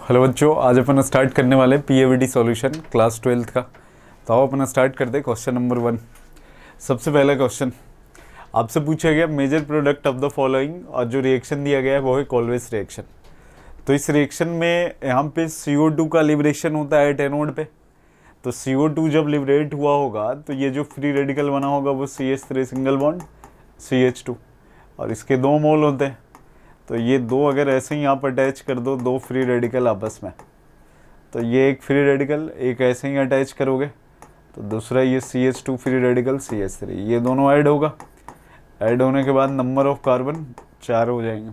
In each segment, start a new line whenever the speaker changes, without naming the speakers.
Hello बच्चों, आज अपन start करने वाले पीएवीटी सॉल्यूशन क्लास 12th का। तो आओ अपना स्टार्ट करते। Question number 1। सबसे पहला क्वेश्चन आपसे पूछा गया major product of the following, और जो रिएक्शन दिया गया है वो है कॉल्वेस रिएक्शन। तो इस रिएक्शन में यहाँ पे CO2 का लिबरेशन होता है एनोड पे। तो CO2 जब लिबरेट हुआ होगा तो ये जो फ्री रेडिकल बना होगा वो CH3 सिंगल बॉन्ड CH2, और इसके 2 मोल होते हैं। तो ये 2 अगर ऐसे ही आप अटैच कर दो, 2 फ्री रेडिकल आपस में, तो ये एक फ्री रेडिकल एक ऐसे ही अटैच करोगे तो दूसरा ये CH2 फ्री रेडिकल CH3, ये दोनों ऐड होगा। ऐड होने के बाद नंबर ऑफ कार्बन 4 हो जाएंगे।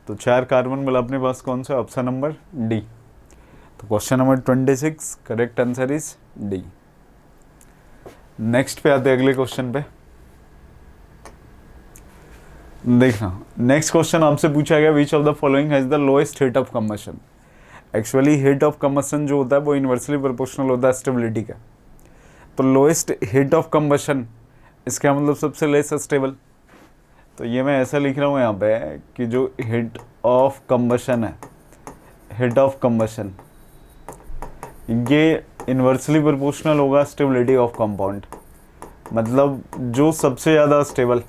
तो 4 कार्बन मिला अपने पास कौन सा? Option number D. तो question number 26 correct answer is D. Next पे आते हैं अगले क्वेश्चन पे। देखना, नेक्स्ट क्वेश्चन आपसे पूछा गया विच of the following has the lowest heat of combustion. Actually heat of combustion जो होता है वो इन्वर्सली प्रोपोर्शनल होता है स्टेबिलिटी का। तो लोएस्ट हीट ऑफ कंबशन इसका मतलब सबसे लेस स्टेबल। तो ये मैं ऐसा लिख रहा हूँ यहाँ पे कि जो हीट ऑफ कंबशन है, हीट ऑफ कंबशन ये इन्वर्सली प्रोपोर्शनल होगा स्टेबिलिटी ऑफ कंपाउंड। मतलब जो सबसे ज़्यादा स्टेबल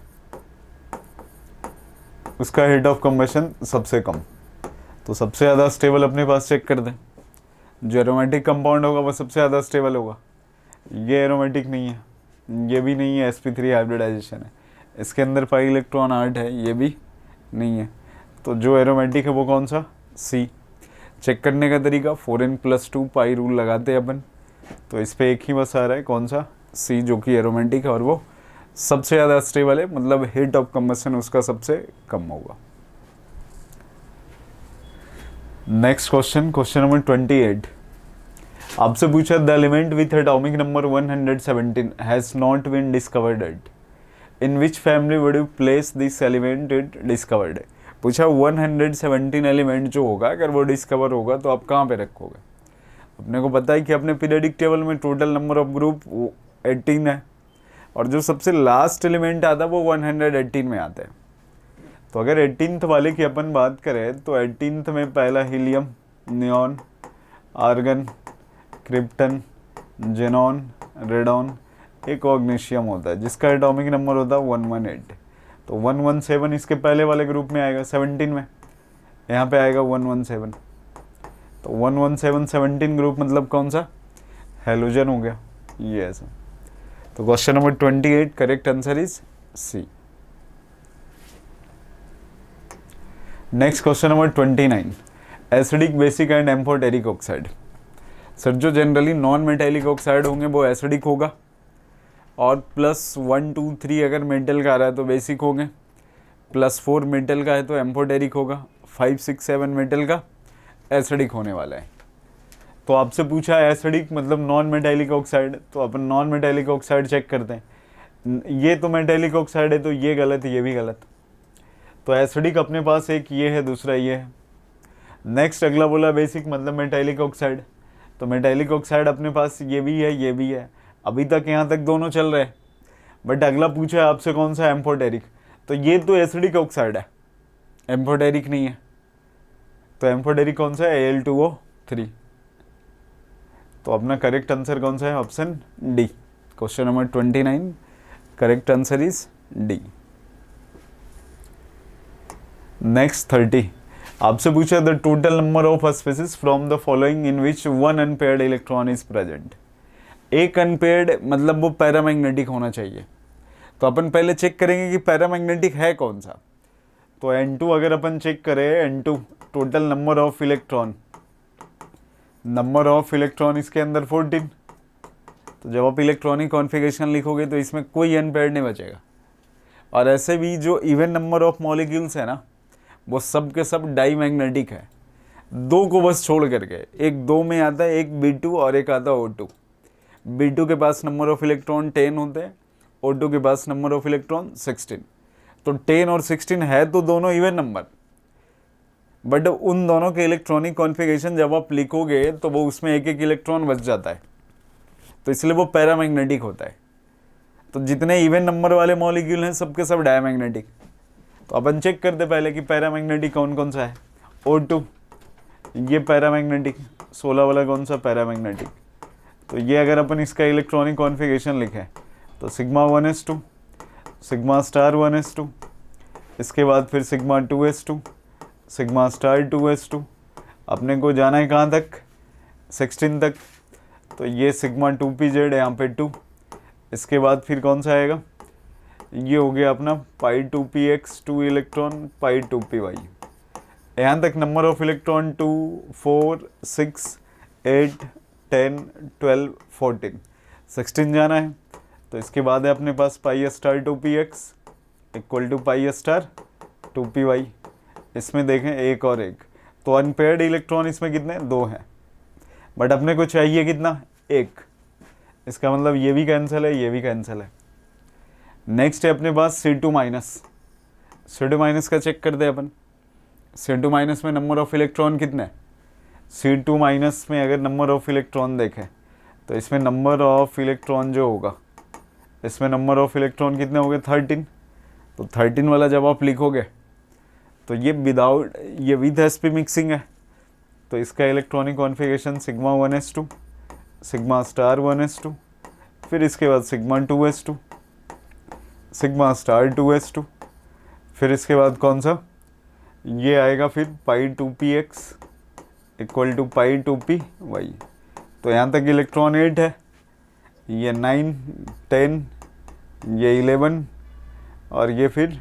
उसका हीट ऑफ कंबशन सबसे कम। तो सबसे ज़्यादा स्टेबल अपने पास चेक कर दें। जो एरोमेटिक कंपाउंड होगा वो सबसे ज़्यादा स्टेबल होगा। ये एरोमेटिक नहीं है, ये भी नहीं है, sp3 हाइब्रिडाइजेशन है, इसके अंदर पाई इलेक्ट्रॉन 8 है, ये भी नहीं है। तो जो एरोमेटिक है वो कौन सा? C। चेक करने का तरीका 4n+2 पाई रूल लगाते हैं अपन। तो इस पर एक ही बस आ रहा है कौन सा? C, जो कि एरोमेटिक है और वो सबसे ज़्यादा स्टेबल है, मतलब हीट ऑफ कंबशन उसका सबसे कम होगा। नेक्स्ट क्वेश्चन, क्वेश्चन नंबर 28 आपसे पूछा the element with atomic number 117 has not been discovered yet, in which family would you place this element it discovered. पूछा 117 एलिमेंट जो होगा अगर वो डिस्कवर होगा तो आप कहाँ पे रखोगे। अपने को पता है कि अपने पीरियडिक टेबल में टोटल नंबर ऑफ ग्रुप 18 है, और जो सबसे लास्ट एलिमेंट आता है वो 118 में आता है। तो अगर 18th वाले की अपन बात करें तो 18th में पहला helium, neon, argon, krypton, xenon, radon, एक ऑग्नेशियम होता है जिसका एटॉमिक नंबर होता है 118। तो 117 इसके पहले वाले ग्रुप में आएगा 17 में, यहाँ पे आएगा 117। तो 117 17 ग्रुप मतलब कौन सा? हेलोजन हो गया ये ऐसा। तो question number 28 correct answer is C. Next question number 29 acidic, basic and amphoteric oxide. Sir जो जनरली नॉन मेटेलिक ऑक्साइड होंगे वो एसिडिक होगा, और +1 2 3 अगर मेटल का आ रहा है तो बेसिक होंगे, +4 मेटल का है तो एम्फोटेरिक होगा, 5 6 7 मेटल का एसिडिक होने वाला है। तो आपसे पूछा है एसिडिक मतलब नॉन मेटेलिक ऑक्साइड, तो अपन नॉन मेटेलिक ऑक्साइड चेक करते हैं। ये तो मेटेलिक ऑक्साइड है तो ये गलत, ये भी गलत। तो एसिडिक अपने पास एक ये है, दूसरा ये है। नेक्स्ट अगला बोला बेसिक मतलब मेटेलिक ऑक्साइड, तो मेटेलिक ऑक्साइड अपने पास ये भी है, ये भी है। अभी तक यहाँ तक दोनों चल रहे हैं, बट अगला पूछा है आपसे कौन सा? एम्फोटेरिक। तो ये तो एसिडिक ऑक्साइड है, एम्फोटेरिक नहीं है। तो एम्फोटेरिक कौन सा है? Al2O3। तो अपना करेक्ट आंसर कौन सा है? Option D. Question number 29 correct answer is D. Next 30 आपसे पूछा the total number of species from the following in which 1 unpaired electron is present. एक अनपेयर्ड मतलब वो पैरामैग्नेटिक होना चाहिए। तो अपन पहले चेक करेंगे कि पैरामैग्नेटिक है कौन सा। तो N2 अगर अपन चेक करें, N2 total number of electron, number of electron इसके अंदर 14। तो जब आप इलेक्ट्रॉनिक कॉन्फ़िगरेशन लिखोगे तो इसमें कोई अनपेयर्ड नहीं बचेगा। और ऐसे भी जो इवन नंबर ऑफ मॉलिक्यूल्स है ना वो सब के सब डाईमैग्नेटिक है, 2 को बस छोड़ करके। एक 2 में आता है, एक B2 और एक आता है O2। B2 के पास नंबर ऑफ इलेक्ट्रॉन 10 होते हैं, O2 के पास नंबर ऑफ इलेक्ट्रॉन 16। तो 10 और 16 है तो दोनों इवन नंबर, बट उन दोनों के इलेक्ट्रॉनिक कॉन्फ़िगरेशन जब आप लिखोगे तो वो उसमें एक एक इलेक्ट्रॉन बच जाता है, तो इसलिए वो पैरामैग्नेटिक होता है। तो जितने इवन नंबर वाले मॉलिक्यूल हैं सबके सब डायमैग्नेटिक। तो अपन चेक करते पहले कि पैरामैग्नेटिक कौन कौन सा है। O2 ये पैरामैग्नेटिक, 16 वाला कौन सा, पैरामैग्नेटिक। तो ये अगर अपन इसका इलेक्ट्रॉनिक कॉन्फ़िगरेशन लिखें तो sigma 1s2, sigma star 1s2, इसके बाद फिर sigma 2s2, sigma star 2s2। अपने को जाना है कहाँ तक, 16 तक। तो ये सिग्मा 2pz यहाँ पे 2। इसके बाद फिर कौन सा आएगा, ये हो गया अपना पाई 2px 2 इलेक्ट्रॉन, पाई 2py। यहाँ तक नंबर ऑफ इलेक्ट्रॉन 2, 4, 6, 8, 10, 12, 14, 16 जाना है। तो इसके बाद है अपने पास pi star 2px equal to pi star 2py। इसमें देखें एक और एक, तो अनपेयर्ड इलेक्ट्रॉन इसमें कितने, 2 हैं, बट अपने को चाहिए कितना, 1। इसका मतलब ये भी कैंसिल है, ये भी कैंसिल है। नेक्स्ट है अपने पास C2 माइनस। C2 माइनस का चेक करते हैं अपन। C2 माइनस में नंबर ऑफ इलेक्ट्रॉन कितने, C2 माइनस में अगर नंबर ऑफ इलेक्ट्रॉन देखें तो इसमें नंबर ऑफ इलेक्ट्रॉन जो होगा, इसमें नंबर ऑफ इलेक्ट्रॉन कितने हो गए, 13। तो 13 वाला जब आप लिखोगे तो ये विदाउट, ये विद sp मिक्सिंग है। तो इसका electronic configuration sigma 1s2, sigma star 1s2, फिर इसके बाद sigma 2s2, sigma star 2s2, फिर इसके बाद कौन सा, ये आएगा फिर पाई 2px equal to pi 2py। तो यहाँ तक इलेक्ट्रॉन 8 है, ये 9, 10, ये 11 और ये फिर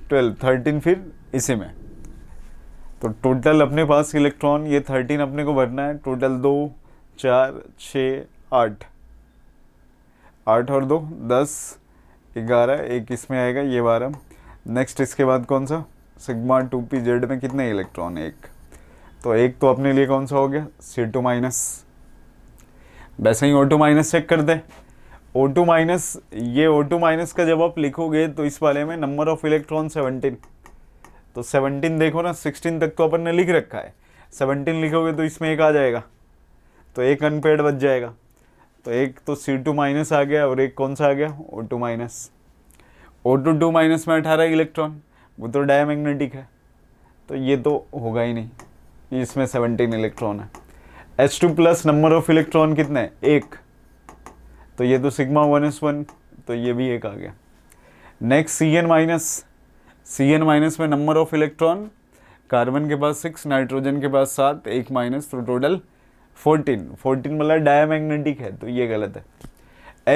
12, 13 फिर इसी में। तो टोटल अपने पास इलेक्ट्रॉन ये 13 अपने को भरना है। टोटल 2, 4, 6, 8, 8 और 2 10, 11, एक इसमें आएगा, ये 12। नेक्स्ट इसके बाद कौन सा, सिग्मा 2pz में कितने इलेक्ट्रॉन, 1। तो एक तो अपने लिए कौन सा हो गया, C2 माइनस। वैसे ही O2 माइनस चेक कर दे। O2 माइनस, ये O2 माइनस का जब आप लिखोगे तो इस वाले में नंबर ऑफ इलेक्ट्रॉन 17। तो 17 देखो ना, 16 तक तो अपन ने लिख रखा है, 17 लिखोगे तो इसमें एक आ जाएगा, तो एक अनपेयर्ड बच जाएगा। तो एक तो C2 माइनस आ गया और एक कौन सा आ गया, O2 माइनस। O2 2 माइनस में 18 इलेक्ट्रॉन, वो तो डायमैग्नेटिक है, तो ये तो होगा ही नहीं, इसमें 17 इलेक्ट्रॉन है। H2 plus number of electron कितने, 1। तो ये तो सिग्मा 1s1, तो ये भी एक आ गया। Next Cn minus. Cn minus में नंबर ऑफ इलेक्ट्रॉन, कार्बन के पास 6, नाइट्रोजन के पास 7, 1 माइनस, तो टोटल 14। 14 मतलब डायमैग्नेटिक है, तो ये गलत है।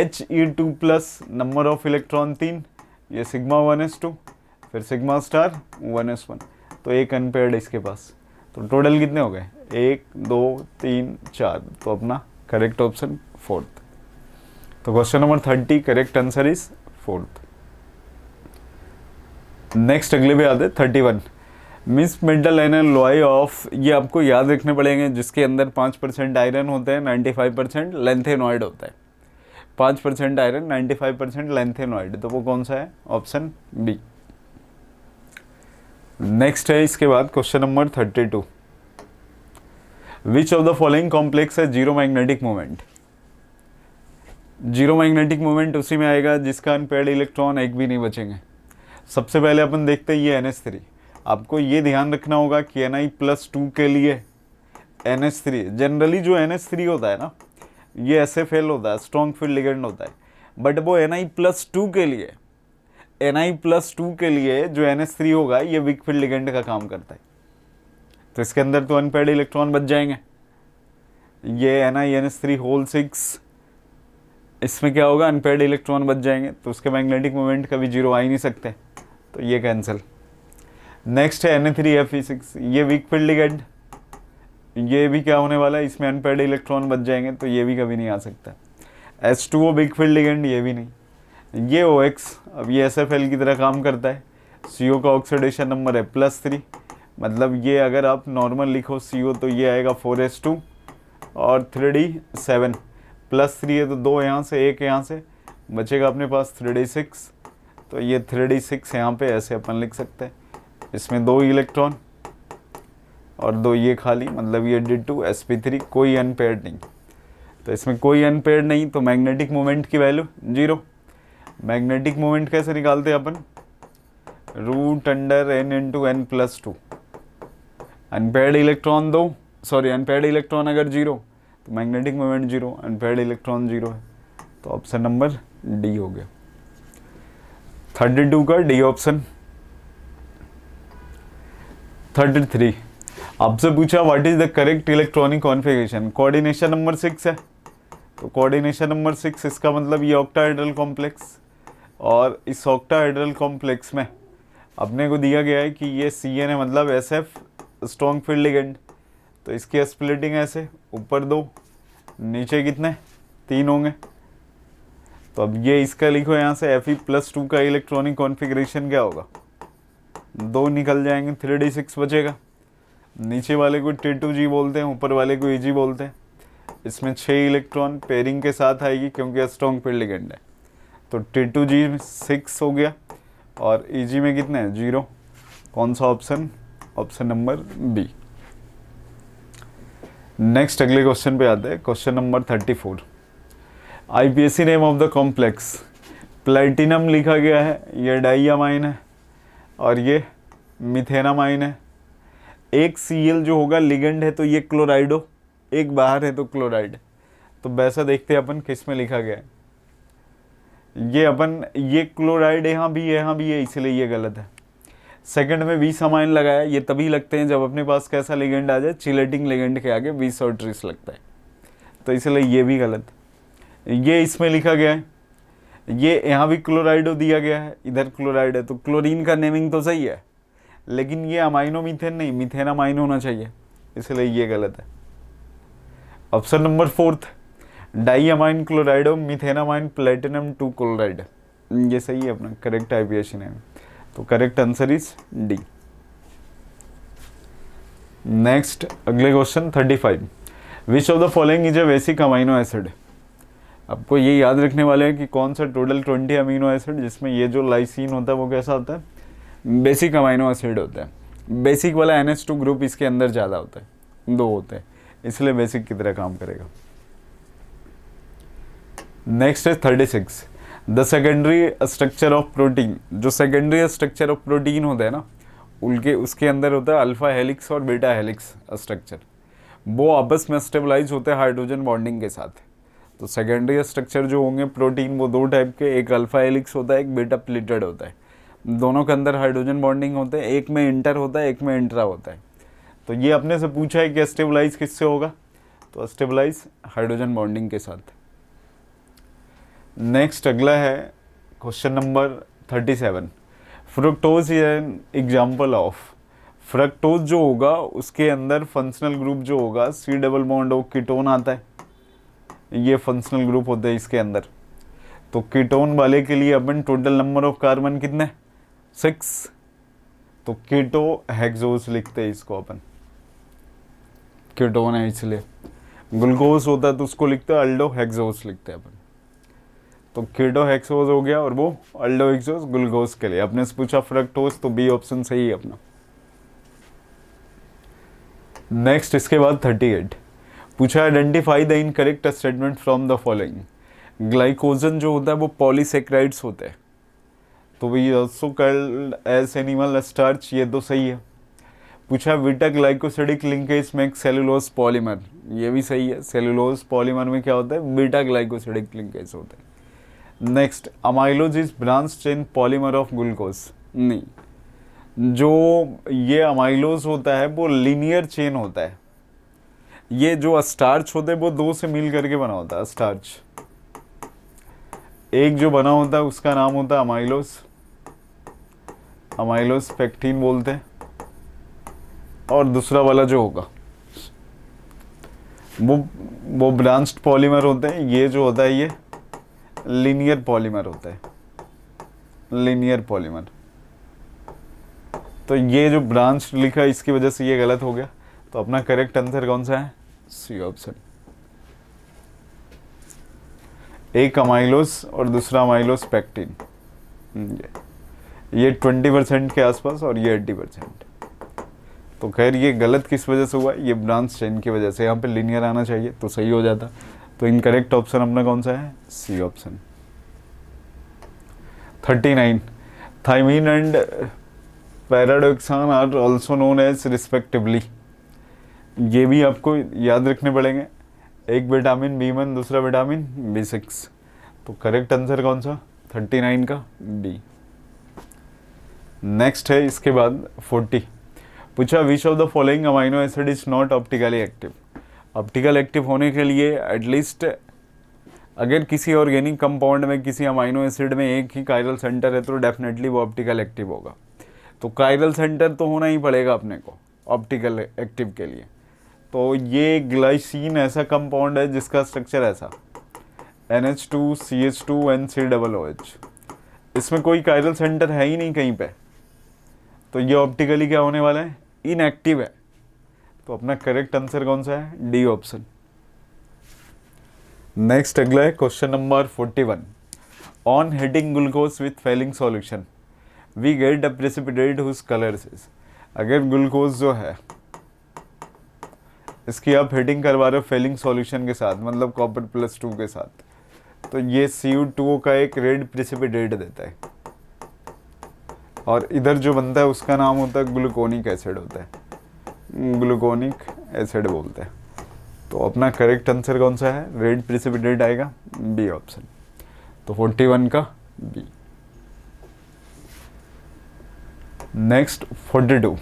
He2 plus number of electron 3, ये सिग्मा 1s2, फिर सिग्मा स्टार 1s1, तो एक अनपेयर्ड इसके पास। तो टोटल कितने हो गए, 1, 2, 3, 4। तो अपना करेक्ट ऑप्शन 4th। तो question number 30 correct answer is 4th। Next अगले पे आते 31। मिस मेटल एनालॉय ऑफ, ये आपको याद रखने पड़ेंगे, जिसके अंदर 5% आयरन होते हैं, 95% लेंथेनॉइड होता है। 5% आयरन, 95% लेंथेनॉइड, तो वो कौन सा है, ऑप्शन बी। नेक्स्ट है इसके बाद question number 32। Which of the following complex है zero magnetic moment. Zero magnetic moment उसी में आएगा जिसका अनपेयर्ड इलेक्ट्रॉन एक भी नहीं बचेंगे। सबसे पहले अपन देखते हैं ये NH3। आपको ये ध्यान रखना होगा कि Ni+2 के लिए NH3, जनरली जो NH3 होता है ना, ये SFL होता है, स्ट्रॉन्ग फील्ड लिगेंड होता है, बट वो Ni+2 के लिए, Ni+2 के लिए जो NH3 होगा ये वीक फील्ड लिगेंड का काम करता है। तो इसके अंदर तो अनपेयर्ड इलेक्ट्रॉन बच जाएंगे। ये NiNH3 6, इसमें क्या होगा, अनपेयर्ड इलेक्ट्रॉन बच जाएंगे, तो उसके मैग्नेटिक मोमेंट कभी जीरो आ ही नहीं सकते, तो ये कैंसिल। नेक्स्ट है Na3Fe6, ये वीक फील्ड लिगेंड, ये भी क्या होने वाला है, इसमें अनपेयर्ड इलेक्ट्रॉन बच जाएंगे, तो ये भी कभी नहीं आ सकता। H2O वीक फील्ड लिगेंड, ये भी नहीं। ये OX, अब ये SFL की तरह काम करता है। CO का ऑक्सीडेशन नंबर है +3, मतलब ये अगर आप नॉर्मल लिखो CO तो ये आएगा 4s2 और 3d7, +3 है तो 2 यहाँ से 1 यहाँ से, बचेगा अपने पास 3d6, तो ये 3d6 यहाँ पे ऐसे अपन लिख सकते हैं। इसमें 2 इलेक्ट्रॉन और 2 ये खाली, मतलब ये D2 sp3, कोई अनपेयर्ड नहीं। तो इसमें कोई अनपेयर्ड नहीं, तो मैग्नेटिक मोमेंट की वैल्यू 0। मैग्नेटिक मोमेंट कैसे निकालते हैं अपन, √n × n + 2। Unpaired electron 2, sorry unpaired electron अगर जीरो तो magnetic moment zero, unpaired electron zero है, तो ऑप्शन नंबर डी हो गया 32 का डी ऑप्शन। 33 आपसे पूछा what is the correct electronic configuration, coordination number 6 है, तो कोऑर्डिनेशन नंबर 6 इसका मतलब ये ऑक्टाहेड्रल कॉम्प्लेक्स, और इस ऑक्टाहेड्रल कॉम्प्लेक्स में अपने को दिया गया है कि ये CN है, मतलब SF स्ट्रॉन्ग फील्ड लिगेंड, तो इसकी स्प्लिटिंग ऐसे ऊपर 2 नीचे कितने 3 होंगे, तो अब ये इसका लिखो यहाँ से Fe+2 का इलेक्ट्रॉनिक कॉन्फ़िगरेशन क्या होगा, 2 निकल जाएंगे, 3d6 बचेगा, नीचे वाले को T2G बोलते हैं, ऊपर वाले को Eg बोलते हैं, इसमें 6 इलेक्ट्रॉन पेयरिंग के साथ आएगी क्योंकि स्ट्रॉन्ग फील्ड लिगेंड है, तो T2G 6 हो गया और Eg में कितने हैं 0, कौन सा option, option number B. Next अगले क्वेश्चन पे आते हैं, question number 34। IPSC name of the complex, platinum लिखा गया है, ये डाइयामाइन है और ये मिथेनामाइन है, एक Cl जो होगा लिगेंड है तो ये क्लोराइड हो, एक बाहर है तो क्लोराइड, तो वैसा देखते हैं अपन किस में लिखा गया है, ये अपन ये क्लोराइड यहाँ भी है इसलिए ये गलत है। सेकंड में 20 अमाइन लगाया, ये तभी लगते हैं जब अपने पास कैसा लिगेंड आ जाए, चिलेटिंग लिगेंड के आगे 20 और 30 लगता है, तो इसलिए ये भी गलत। ये इसमें लिखा गया है, ये यहाँ भी क्लोराइड दिया गया है, इधर क्लोराइड है, तो क्लोरीन का नेमिंग तो सही है, लेकिन ये अमाइनो मीथेन नहीं, मिथेनामाइन होना चाहिए, इसलिए ये गलत है। ऑप्शन नंबर 4 डाइअमाइन क्लोराइड और मिथेनामाइन प्लेटिनम 2 क्लोराइड, ये सही है अपना करेक्ट IPSC नेम, तो correct answer is D. Next अगले question 35, which of the following is a basic amino acid, आपको ये याद रखने वाले हैं कि कौन सा टोटल 20 अमीनो एसिड जिसमें ये जो लाइसिन होता है वो कैसा होता है, बेसिक अमाइनो एसिड होता है, बेसिक वाला NH2 ग्रुप इसके अंदर ज़्यादा होता है, 2 होते हैं, इसलिए बेसिक की तरह काम करेगा। नेक्स्ट है 36, the secondary structure of protein, जो सेकेंडरी स्ट्रक्चर ऑफ प्रोटीन होता है ना, उनके उसके अंदर होता है अल्फा हेलिक्स और बीटा हेलिक्स स्ट्रक्चर, वो आपस में स्टेबलाइज होते हैं हाइड्रोजन बॉन्डिंग के साथ, तो सेकेंडरी स्ट्रक्चर जो होंगे प्रोटीन वो 2 टाइप के, एक अल्फा हेलिक्स होता है, एक बीटा प्लीटेड होता है, दोनों के अंदर हाइड्रोजन बॉन्डिंग होते हैं, एक में इंटर होता है, एक में इंट्रा होता है, तो ये अपने से पूछा है कि स्टेबलाइज किससे होगा, तो स्टेबलाइज हाइड्रोजन बॉन्डिंग के साथ। नेक्स्ट अगला है question number 37, fructose is an example of, fructose जो होगा उसके अंदर फंक्शनल ग्रुप जो होगा C डबल बॉन्ड और कीटोन आता है, ये फंक्शनल ग्रुप होते हैं इसके अंदर, तो कीटोन वाले के लिए अपन टोटल नंबर ऑफ कार्बन कितने 6, तो कीटो हेक्सोस लिखते हैं इसको अपन, कीटोन है इसलिए, ग्लूकोज होता है तो उसको लिखते हैं अल्डो हेक्सोस लिखते हैं अपन, तो कीटो हेक्सोस हो गया और वो अल्डो हेक्सोस ग्लूकोज के लिए। अपने से पूछा फ्रक्टोज, तो बी ऑप्शन सही है अपना। नेक्स्ट इसके बाद 38 पूछा identify the incorrect statement from the following, glycogen जो होता है वो पॉलीसेक्राइड्स होते हैं, तो we also called as animal starch, ये तो सही है। पूछा beta glycosidic linkage make cellulose polymer, ये भी सही है, सेलुलोज पॉलीमर में क्या होता है बीटा ग्लाइकोसिडिक लिंकेज होता है। Next amylose is branch chain polymer of glucose, नहीं, जो ये अमाइलोज होता है वो लीनियर चेन होता है, ये जो स्टार्च होता है वो 2 से मिल करके बना होता है स्टार्च, एक जो बना होता है उसका नाम होता है अमाइलोज, अमाइलोज पेक्टिन बोलते हैं, और दूसरा वाला जो होगा वो ब्रांच्ड पॉलीमर होते हैं, ये जो होता है ये लीनियर पॉलीमर होता है, लीनियर पॉलीमर, तो ये जो ब्रांच लिखा है इसकी वजह से ये गलत हो गया, तो अपना करेक्ट आंसर कौन सा है, सी ऑप्शन, एक अमाइलोज और दूसरा अमाइलोज पेक्टिन, ये 20% के आसपास और ये 80%, तो खैर ये गलत किस वजह से हुआ, ये ब्रांच चेन की वजह से, यहाँ पे लीनियर आना चाहिए तो सही हो जाता, तो इनकरेक्ट ऑप्शन अपना कौन सा है, C option. 39 thiamine and pyridoxine are also known as respectively, ये भी आपको याद रखने पड़ेंगे, एक विटामिन B1, दूसरा विटामिन B6। तो करेक्ट आंसर कौन सा? 39 का बी। नेक्स्ट है इसके बाद 40। पूछा विच of the following amino acid is not optically active. Optical active होने के लिए एटलीस्ट अगर किसी ऑर्गेनिक कंपाउंड में, किसी अमाइनो एसिड में एक ही कायरल सेंटर है तो डेफिनेटली वो ऑप्टिकल एक्टिव होगा। तो कायरल सेंटर तो होना ही पड़ेगा अपने को ऑप्टिकल एक्टिव के लिए। तो ये ग्लाइसिन ऐसा कंपाउंड है जिसका स्ट्रक्चर ऐसा NH2CH2NC OOH। इसमें कोई कायरल सेंटर है ही नहीं कहीं पे, तो ये ऑप्टिकली क्या होने वाला है? इनएक्टिव है। तो अपना करेक्ट आंसर कौन सा है? D option. नेक्स्ट अगला है question number 41। On heating glucose with Fehling solution we get a precipitate whose colour is. अगर ग्लूकोज जो है इसकी आप हीटिंग करवा रहे हो फेलिंग सॉल्यूशन के साथ, मतलब कॉपर +2 के साथ, तो ये Cu2O का एक रेड प्रेसिपिटेट देता है, और इधर जो बनता है उसका नाम होता है ग्लूकोनिक एसिड होता है, ग्लूकोनिक एसिड बोलते हैं। तो अपना करेक्ट आंसर कौन सा है? रेड प्रेसिपिटेट आएगा, बी ऑप्शन। तो 41 का B. Next 42।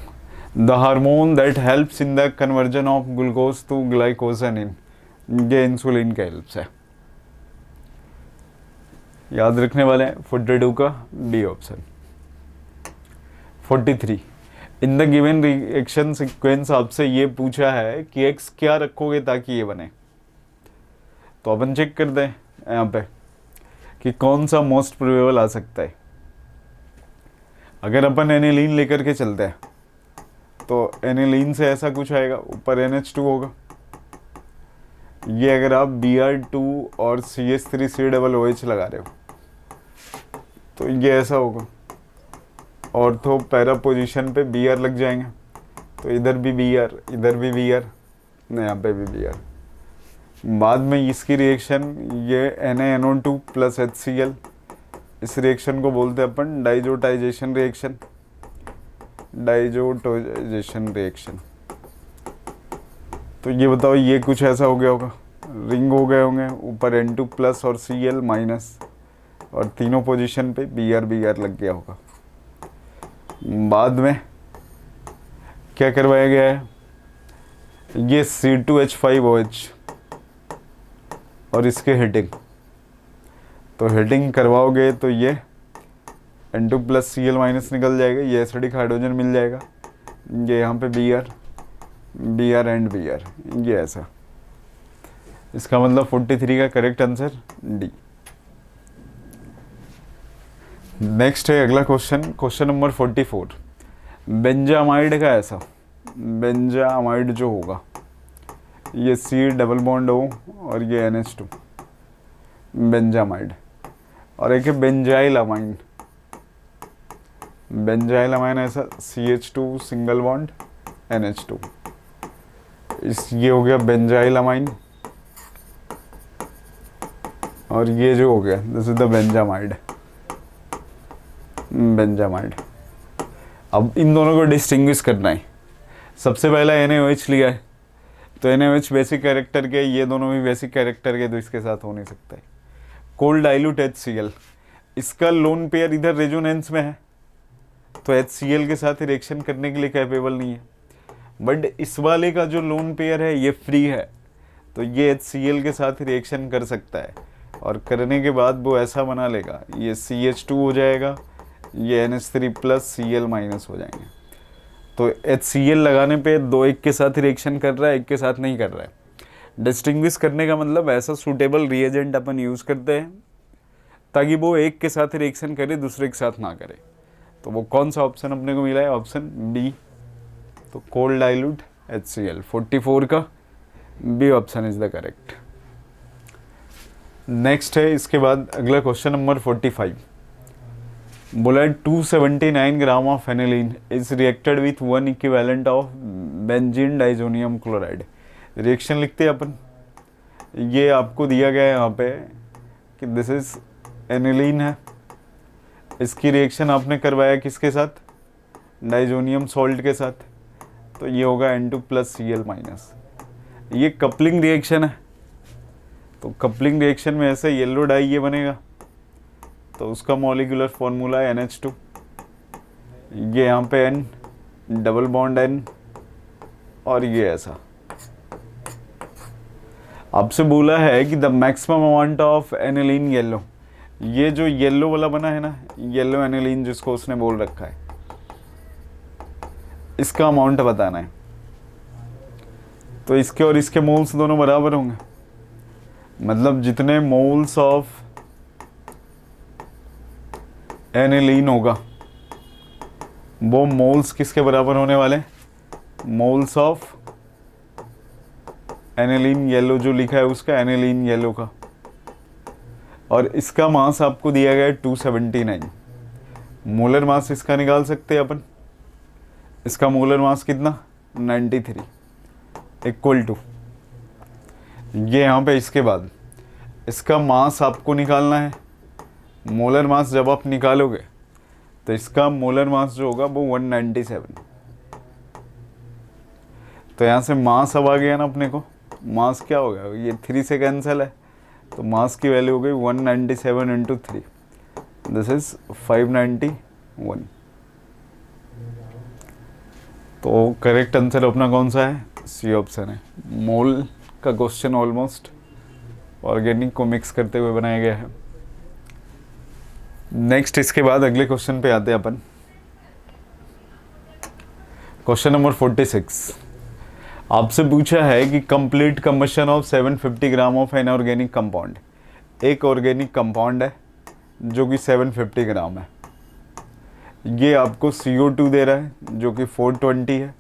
The hormone that helps in the conversion of glucose to glycogenin, ये इंसुलिन का हेल्प है। याद रखने वाले हैं 42 का D option. 43। In the given reaction sequence आपसे ये पूछा है कि एक्स क्या रखोगे ताकि ये बने। तो अपन चेक कर दें यहाँ पे कि कौन सा मोस्ट प्रोबेबल आ सकता है। अगर अपन एनिलीन लेकर के चलते हैं तो एनिलीन से ऐसा कुछ आएगा, ऊपर NH2 होगा। ये अगर आप Br2 और CH3COOH लगा रहे हो तो ये ऐसा होगा। ऑर्थो पैरा पोजीशन पे Br लग जाएंगे, तो इधर भी Br, इधर भी Br, यहाँ पे भी Br। बाद में इसकी रिएक्शन ये NaNO2 + HCl, इस रिएक्शन को बोलते हैं अपन डाइजोटाइजेशन रिएक्शन, डाइजोटाइजेशन रिएक्शन। तो ये बताओ, ये कुछ ऐसा हो गया होगा, रिंग हो गए होंगे, ऊपर N2+ और Cl-, और तीनों पोजीशन पे Br लग गया होगा। बाद में क्या करवाया गया है? ये C2H5OH और इसके हीटिंग, तो हीटिंग करवाओगे तो ये N2+ Cl- निकल जाएगा, ये एसिडिक हाइड्रोजन मिल जाएगा, ये यहाँ पे Br एंड Br, ये ऐसा। इसका मतलब 43 का करेक्ट आंसर डी। नेक्स्ट है अगला क्वेश्चन, क्वेश्चन नंबर 44। बेंजामाइड का ऐसा, बेंजामाइड जो होगा ये C≡O और ये NH2, बेंजामाइड। और एक है बेंजाइल अमाइन, बेंजाइल अमाइन ऐसा CH2 सिंगल बॉन्ड NH2, ये हो गया बेंजाइल अमाइन। और ये जो हो गया this is the benzamide, benzamide. अब इन दोनों को डिस्टिंग्विश करना है। सबसे पहला NaOH लिया है, तो NaOH बेसिक कैरेक्टर के, ये दोनों भी बेसिक कैरेक्टर के, तो इसके साथ हो नहीं सकता है। कोल्ड डाइल्यूट HCl, इसका लोन पेयर इधर रेजोनेंस में है, तो HCl के साथ रिएक्शन करने के लिए कैपेबल नहीं है। बट इस वाले का जो लोन पेयर है ये फ्री है, तो ये HCl के साथ रिएक्शन कर सकता है, और करने के बाद वो ऐसा बना लेगा, ये CH2 हो जाएगा, ये NH3+ Cl- हो जाएंगे। तो HCl लगाने पे दो एक के साथ रिएक्शन कर रहा है, एक के साथ नहीं कर रहा है। डिस्टिंग्विश करने का मतलब ऐसा सूटेबल रिएजेंट अपन यूज़ करते हैं ताकि वो एक के साथ रिएक्शन करे, दूसरे के साथ ना करे। तो वो कौन सा ऑप्शन अपने को मिला है? ऑप्शन बी, तो कोल्ड डाइल्यूट HCl। 44 का B option is the correct. Next है इसके बाद अगला क्वेश्चन नंबर 45। बोला 279 gram of aniline is reacted with 1 equivalent of benzene diazonium chloride. Reaction लिखते हैं अपन, ये आपको दिया गया है यहाँ पे कि दिस इज एनिलीन है, इसकी रिएक्शन आपने करवाया किसके साथ? डाइजोनियम सॉल्ट के साथ। तो ये होगा N2 प्लस Cl माइनस। ये कपलिंग रिएक्शन है, तो कपलिंग रिएक्शन में ऐसे येलो डाई ये बनेगा, तो उसका मॉलिक्यूलर फॉर्मूला है NH2। ये यहाँ पे N, डबल बॉन्ड N, और ये ऐसा। आपसे बोला है कि the maximum amount of aniline yellow, ये जो येलो वाला बना है ना, येलो एनिलीन जिसको उसने बोल रखा है, इसका अमाउंट बताना है। तो इसके और इसके मोल्स दोनों बराबर होंगे, मतलब जितने मोल्स ऑफ एनिलीन होगा वो मोल्स किसके बराबर होने वाले, मोल्स ऑफ एनिलीन येलो जो लिखा है उसका, एनिलीन येलो का। और इसका मास आपको दिया गया है 279। मोलर मास इसका निकाल सकते हैं अपन। इसका मोलर मास कितना, 93, इक्वल टू, ये यहाँ पे इसके बाद इसका मास आपको निकालना है। मोलर मास जब आप निकालोगे तो इसका मोलर मास जो होगा वो 197। तो यहाँ से मास अब आ गया ना अपने को, मास क्या होगा, ये 3 से कैंसिल है, तो मास की वैल्यू हो गई 197 इंटू 3, दिस इज 591। तो करेक्ट आंसर अपना कौन सा है, सी ऑप्शन है। मोल का क्वेश्चन ऑलमोस्ट ऑर्गेनिक को मिक्स करते हुए बनाया गया है। नेक्स्ट इसके बाद अगले क्वेश्चन पे आते हैं अपन। क्वेश्चन नंबर 46 आपसे पूछा है कि complete combustion of 750 gram of an organic compound. एक ऑर्गेनिक कंपाउंड है जो कि 750 ग्राम है, ये आपको CO2 दे रहा है जो कि 420 है,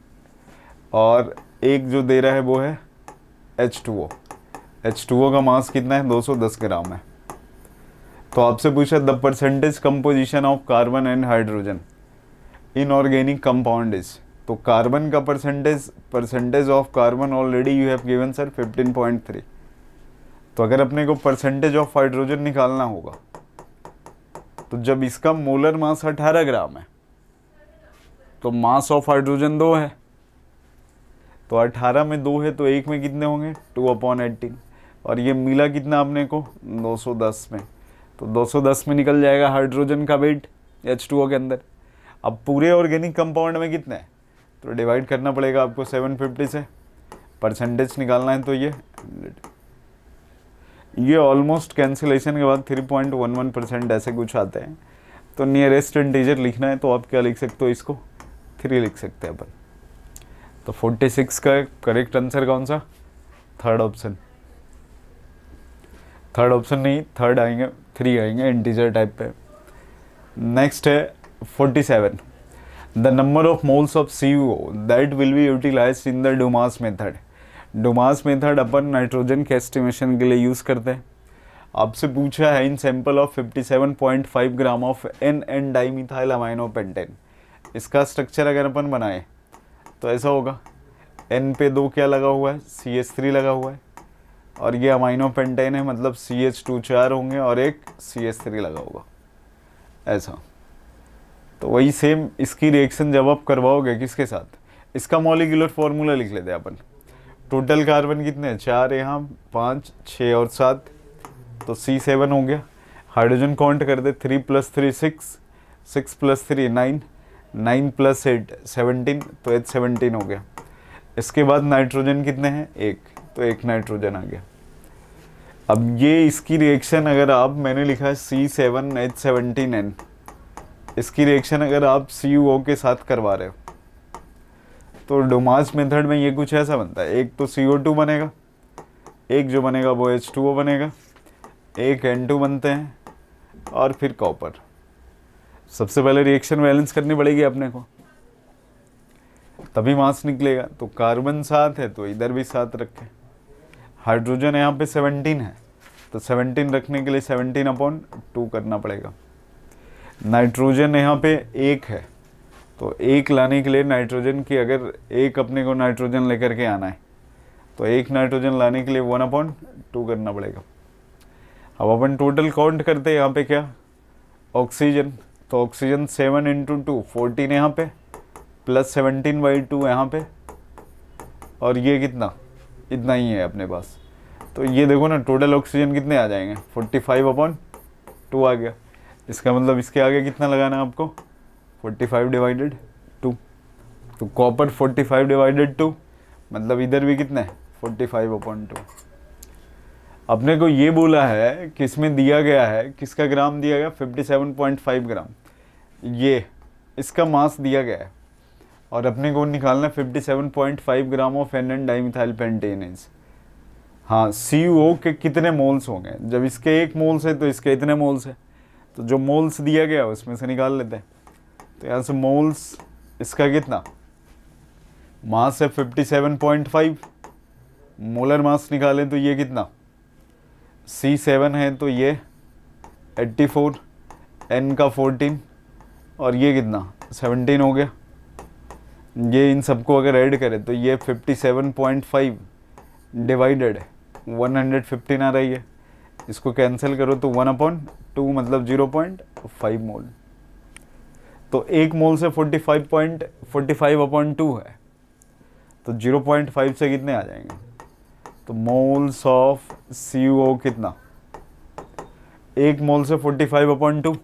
और एक जो दे रहा है वो है H2O। H2O का मास कितना है, 210 ग्राम है। तो आपसे पूछा the percentage composition of carbon and hydrogen in organic compound is. तो कार्बन का percentage of carbon already you have given sir 15.3। तो अगर अपने को परसेंटेज ऑफ हाइड्रोजन निकालना होगा तो जब इसका मोलर मास 18 ग्राम है तो मास ऑफ हाइड्रोजन 2 है, तो 18 में 2 है तो एक में कितने होंगे, 2/18, और ये मिला कितना अपने को 210 में, तो 210 में निकल जाएगा हाइड्रोजन का वेट H2O के अंदर। अब पूरे ऑर्गेनिक कंपाउंड में कितना है, तो डिवाइड करना पड़ेगा आपको 750 से, परसेंटेज निकालना है तो ये ऑलमोस्ट कैंसिलेशन के बाद 3.11% ऐसे कुछ आते हैं। तो नियरेस्ट इंटीजर लिखना है तो आप क्या लिख सकते हो, इसको 3 लिख सकते हैं अपन। तो 46 का करेक्ट आंसर कौन सा, थर्ड ऑप्शन। थर्ड ऑप्शन नहीं, थर्ड आएंगे, 3 आएंगे इंटीजर टाइप पे। नेक्स्ट है 47 the number of moles of CuO that will be utilised in the Dumas method. Dumas method अपन नाइट्रोजन के एस्टिमेशन के लिए यूज़ करते हैं। आपसे पूछा है in sample of 57.5 gram of NN dimethyl amino pentane. इसका स्ट्रक्चर अगर अपन बनाए तो ऐसा होगा, N पे 2 क्या लगा हुआ है, CH3 लगा हुआ है, और ये अमाइनो पेंटेन है मतलब CH2 4 होंगे और एक CH3 लगा होगा ऐसा। तो वही सेम इसकी रिएक्शन जब आप करवाओगे किसके साथ, इसका मॉलिक्यूलर फॉर्मूला लिख लेते हैं अपन। टोटल कार्बन कितने हैं, 4 यहाँ, 5, 6 और 7, तो C7 हो गया। हाइड्रोजन काउंट कर दे, 3 + 3 6, 6 + 3 9, 9 + 8 17, तो H17 हो गया। इसके बाद नाइट्रोजन कितने हैं, 1, तो 1 नाइट्रोजन आ गया। अब ये इसकी रिएक्शन अगर आप, मैंने लिखा है C7H17N, इसकी रिएक्शन अगर आप CuO के साथ करवा रहे हो तो डुमास मेथड में ये कुछ ऐसा बनता है, एक तो CO2 बनेगा, एक जो बनेगा वो H2O बनेगा, एक N2 बनते हैं, और फिर कॉपर। सबसे पहले रिएक्शन बैलेंस करनी पड़ेगी अपने को, तभी मास निकलेगा। तो कार्बन 7 है तो इधर भी 7 रखें। हाइड्रोजन यहाँ पे 17 है तो 17 रखने के लिए 17/2 करना पड़ेगा। नाइट्रोजन यहाँ पे 1 है तो 1 लाने के लिए नाइट्रोजन की, अगर 1 अपने को नाइट्रोजन लेकर के आना है तो 1 नाइट्रोजन लाने के लिए 1/2 करना पड़ेगा। अब अपन टोटल काउंट करते हैं यहाँ पे क्या, ऑक्सीजन, तो ऑक्सीजन 7 × 2 14 यहाँ पे, प्लस 17/2 यहाँ पे, और ये कितना, इतना ही है अपने पास। तो ये देखो ना टोटल ऑक्सीजन कितने आ जाएंगे, 45/2 आ गया। इसका मतलब इसके आगे कितना लगाना है आपको, 45/2। तो कॉपर 45/2, मतलब इधर भी कितना है 45/2। अपने को ये बोला है कि इसमें दिया गया है, किसका ग्राम दिया गया, 57.5 ग्राम, ये इसका मास दिया गया है। और अपने को निकालना 57.5 ग्राम ऑफ एन डाइमिथाइल पेंटेनेज। हाँ, CuO के कितने मोल्स होंगे, जब इसके 1 मोल्स है तो इसके इतने मोल्स है, तो जो मोल्स दिया गया उसमें से निकाल लेते हैं। तो यहाँ से मोल्स, इसका कितना मास है 57.5, मोलर मास निकालें तो ये कितना C7 है, तो ये 84, N का 14 और ये कितना 17 हो गया। ये इन सबको अगर ऐड करें तो ये 57.5 डिवाइडेड 115 आ रही है। इसको कैंसिल करो तो 1/2 मतलब 0.5 मोल। तो 1 मोल से 45/2 है, तो 0.5 से कितने आ जाएंगे, तो मोल्स ऑफ CuO कितना, 1 मोल से 45/2,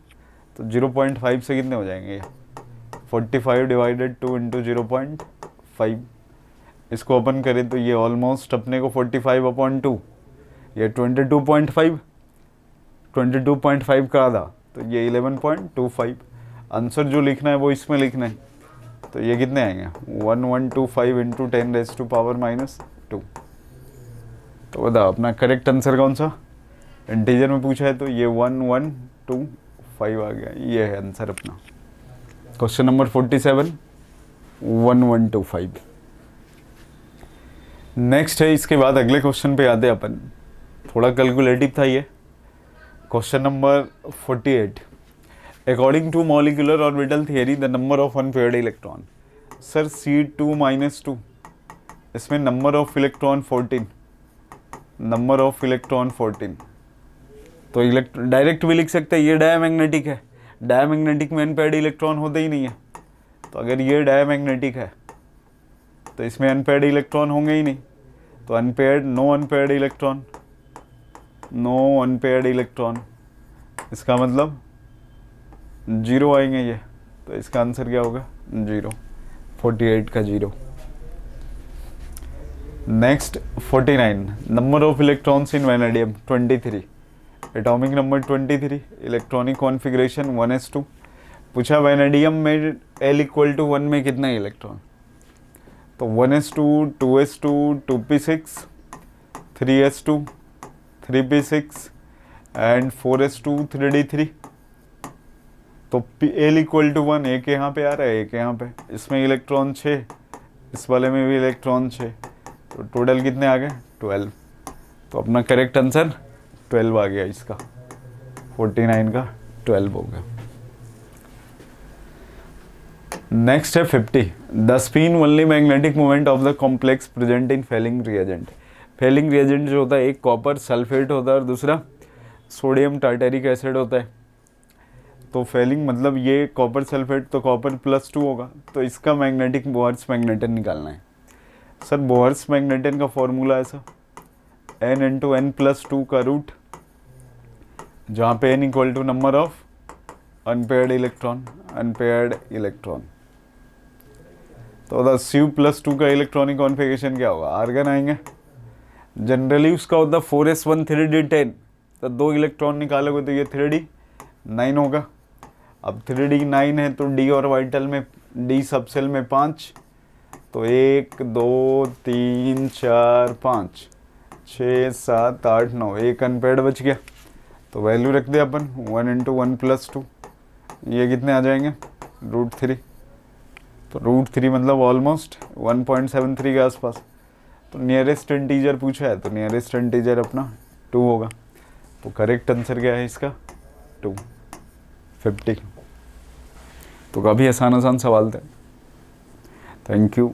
तो 0.5 से कितने हो जाएंगे, 45/2 इंटू 0.5। इसको ओपन करें तो ये ऑलमोस्ट अपने को 45/2, ये 22.5 का आधा, तो ये 11.25। आंसर जो लिखना है वो इसमें लिखना है। तो ये कितने आएंगे 1125 इंटू 10⁻⁻²। तो बताओ अपना करेक्ट आंसर कौन सा, इंटीजर में पूछा है तो ये 1125 आ गया, ये है आंसर अपना। Question number 47 1125। नेक्स्ट है, इसके बाद अगले क्वेश्चन पे आते हैं अपन, थोड़ा कैलकुलेटिव था ये। Question number 48, according to molecular orbital theory the number of unpaired electron. Sir C2-2, इसमें number of electron 14, number of electron 14। तो डायरेक्ट भी लिख सकते हैं, ये डायमैग्नेटिक है, डायमैग्नेटिक में अनपेयर्ड इलेक्ट्रॉन होते ही नहीं है। तो अगर ये डायमैग्नेटिक है तो इसमें अनपेयर्ड इलेक्ट्रॉन होंगे ही नहीं, तो unpaired, no unpaired electron, no unpaired electron, इसका मतलब 0 आएंगे ये। तो इसका आंसर क्या होगा 0, 48 का 0। Next 49, number of electrons in vanadium 23, atomic number 23, electronic configuration 1s2। पूछा वैनेडियम में L=1 में कितना इलेक्ट्रॉन, तो 1s2, 2s2, 2p6, 3s2, 3p6 and 4s2, 3d3। तो L=1, एक यहाँ पे आ रहा है, एक यहाँ पे, इसमें इलेक्ट्रॉन 6, इस वाले में भी इलेक्ट्रॉन 6, तो टोटल कितने आ गए 12। तो अपना करेक्ट आंसर 12 आ गया, इसका 49 का 12 हो गया। नेक्स्ट है 50, the spin only magnetic moment of the complex present in Fehling reagent. Fehling reagent जो होता है, एक कॉपर सल्फेट होता है और दूसरा सोडियम टार्टेरिक एसिड होता है। तो फेलिंग मतलब ये कॉपर सल्फेट, तो कॉपर +2 होगा, तो इसका मैग्नेटिक बोहर्स मैग्नेटन निकालना है। सर बोहर्स मैग्नेटन का फॉर्मूला ऐसा, n इंटू n+2 का रूट, जहाँ पे n = number of unpaired electron, unpaired electron. तो Cu+2 का इलेक्ट्रॉनिक कॉन्फ़िगरेशन क्या होगा, आर्गन आएंगे। जनरली उसका होता 4s1 3d10, तो 2 इलेक्ट्रॉन निकालोगे तो ये 3d9 होगा। अब 3d9 है तो d और ऑर्बिटल में, d सबसेल में 5, तो 1 2 3 4 5 6 7 8 9, एक अनपेयर्ड बच गया। तो वैल्यू रख दे अपन 1 इंटू 1+2, ये कितने आ जाएंगे √3। तो √3 मतलब ऑलमोस्ट 1.73 के आसपास। तो नियरेस्ट इंटीजर पूछा है, तो नियरेस्ट इंटीजर अपना 2 होगा। तो करेक्ट आंसर क्या है इसका 250। तो काफ़ी आसान सवाल थे। Thank you.